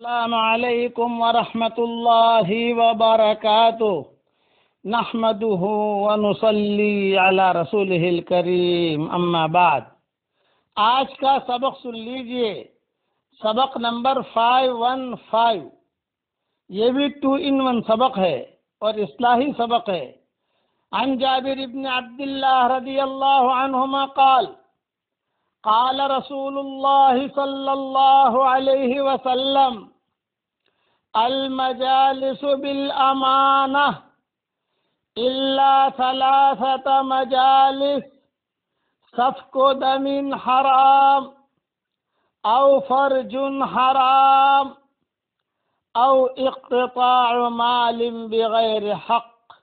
السلام علیکم ورحمۃ اللہ وبرکاتہ نحمده ونصلی علی رسولہ الکریم اما بعد۔ آج کا سبق سن لیجئے، سبق نمبر 515۔ یہ بھی 2 in 1 سبق ہے اور اصلاحی سبق ہے۔ عن جابر بن عبد اللہ رضی اللہ عنہما قال قال رسول اللہ صلی اللہ علیہ وسلم المجالس بالامانہ الا 3 مجالس سفک دم حرام او فرج حرام او اقتطاع مال بغیر حق۔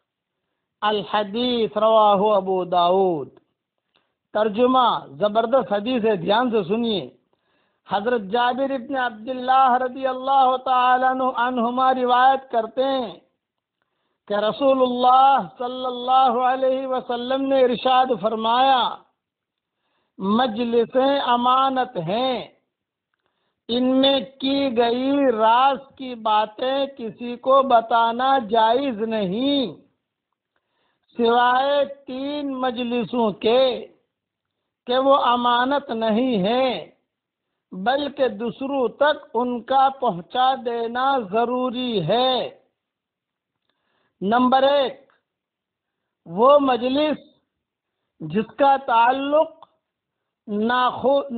الحدیث رواہ ابو داود۔ ترجمہ، زبردست حدیث ہے، دھیان سے سنیے۔ حضرت جابر ابن عبداللہ رضی اللہ تعالیٰ عنہما روایت کرتے ہیں کہ رسول اللہ صلی اللہ علیہ وسلم نے ارشاد فرمایا، مجلسیں امانت ہیں، ان میں کی گئی راز کی باتیں کسی کو بتانا جائز نہیں، سوائے 3 مجلسوں کے کہ وہ امانت نہیں ہے بلکہ دوسروں تک ان کا پہنچا دینا ضروری ہے۔ نمبر 1، وہ مجلس جس کا تعلق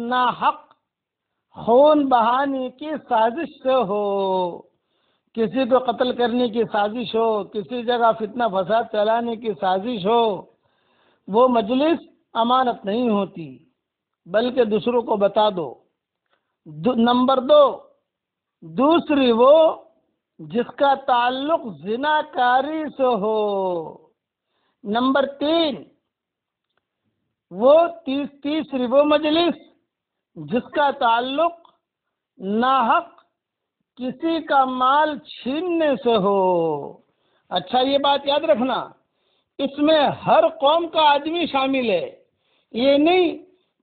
ناحق خون بہانے کی سازش سے ہو، کسی کو قتل کرنے کی سازش ہو، کسی جگہ فتنہ فساد چلانے کی سازش ہو، وہ مجلس امانت نہیں ہوتی بلکہ دوسروں کو بتا دو۔ نمبر 2، دوسری وہ جس کا تعلق زنا کاری سے ہو۔ نمبر 3، وہ تیسری وہ مجلس جس کا تعلق ناحق کسی کا مال چھیننے سے ہو۔ اچھا، یہ بات یاد رکھنا، اس میں ہر قوم کا آدمی شامل ہے۔ یہ نہیں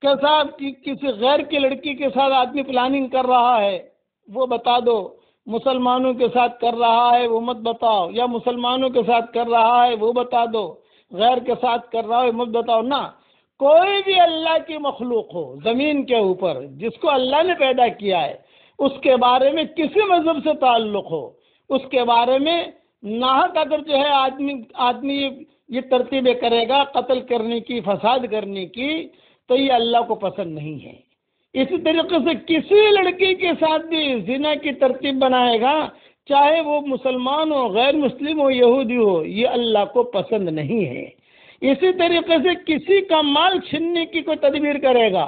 کہ صاحب کسی غیر کی لڑکی کے ساتھ آدمی پلاننگ کر رہا ہے وہ بتا دو، مسلمانوں کے ساتھ کر رہا ہے وہ مت بتاؤ، یا مسلمانوں کے ساتھ کر رہا ہے وہ بتا دو، غیر کے ساتھ کر رہا ہے مت بتاؤ۔ نہ، کوئی بھی اللہ کی مخلوق ہو زمین کے اوپر، جس کو اللہ نے پیدا کیا ہے، اس کے بارے میں کسی مذہب سے تعلق ہو، اس کے بارے میں ناحق اگر جو ہے آدمی یہ ترتیبیں کرے گا قتل کرنے کی، فساد کرنے کی، تو یہ اللہ کو پسند نہیں ہے۔ اسی طریقے سے کسی لڑکی کے ساتھ بھی زنا کی ترتیب بنائے گا، چاہے وہ مسلمان ہو، غیر مسلم ہو، یہودی ہو، یہ اللہ کو پسند نہیں ہے۔ اسی طریقے سے کسی کا مال چھیننے کی کوئی تدبیر کرے گا،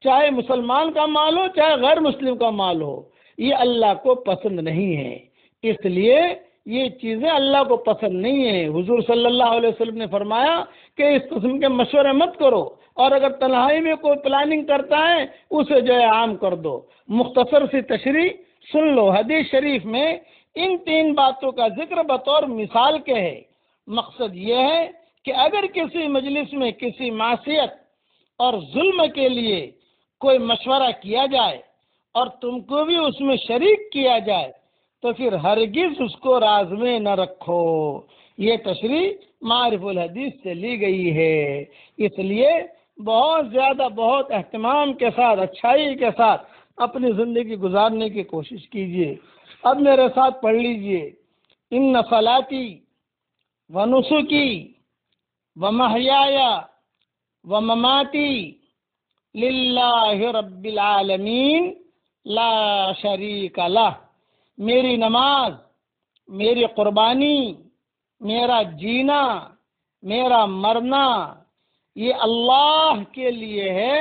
چاہے مسلمان کا مال ہو، چاہے غیر مسلم کا مال ہو، یہ اللہ کو پسند نہیں ہے۔ اس لیے یہ چیزیں اللہ کو پسند نہیں ہیں۔ حضور صلی اللہ علیہ وسلم نے فرمایا کہ اس قسم کے مشورے مت کرو، اور اگر تنہائی میں کوئی پلاننگ کرتا ہے اسے جو ہے عام کر دو۔ مختصر سی تشریح سن لو۔ حدیث شریف میں ان 3 باتوں کا ذکر بطور مثال کے ہے۔ مقصد یہ ہے کہ اگر کسی مجلس میں کسی معصیت اور ظلم کے لیے کوئی مشورہ کیا جائے اور تم کو بھی اس میں شریک کیا جائے تو پھر ہرگز اس کو راز میں نہ رکھو۔ یہ تشریح معارف الحدیث سے لی گئی ہے۔ اس لیے بہت زیادہ، بہت اہتمام کے ساتھ، اچھائی کے ساتھ اپنی زندگی گزارنے کی کوشش کیجیے۔ اب میرے ساتھ پڑھ لیجیے، ان صلاتی و نسکی و محیای و مماتی للہ رب العالمین لا شریک لہ۔ میری نماز، میری قربانی، میرا جینا، میرا مرنا، یہ اللہ کے لیے ہے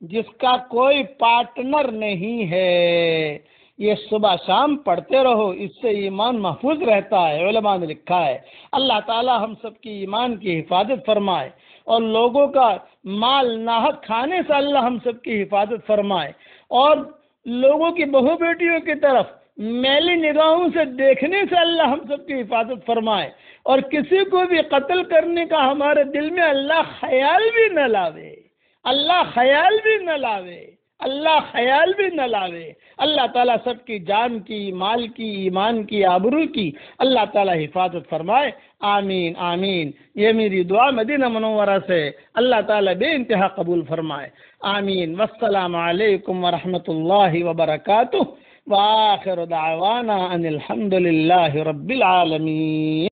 جس کا کوئی پارٹنر نہیں ہے۔ یہ صبح شام پڑھتے رہو، اس سے ایمان محفوظ رہتا ہے۔ علماء نے لکھا ہے اللہ تعالی ہم سب کی ایمان کی حفاظت فرمائے، اور لوگوں کا مال ناحق کھانے سے اللہ ہم سب کی حفاظت فرمائے، اور لوگوں کی بہو بیٹیوں کی طرف میلی نگاہوں سے دیکھنے سے اللہ ہم سب کی حفاظت فرمائے، اور کسی کو بھی قتل کرنے کا ہمارے دل میں اللہ خیال بھی نہ لاوے، اللہ خیال بھی نہ لاوے۔ اللہ خیال بھی نہ لاوے۔ اللہ تعالیٰ سب کی جان کی، مال کی، ایمان کی، آبرو کی اللہ تعالیٰ حفاظت فرمائے۔ آمین آمین۔ یہ میری دعا مدینہ منورہ سے اللہ تعالیٰ بے انتہا قبول فرمائے۔ آمین۔ والسلام علیکم ورحمۃ اللہ وبرکاتہ، وآخر دعوانا ان الحمد للہ رب العالمین۔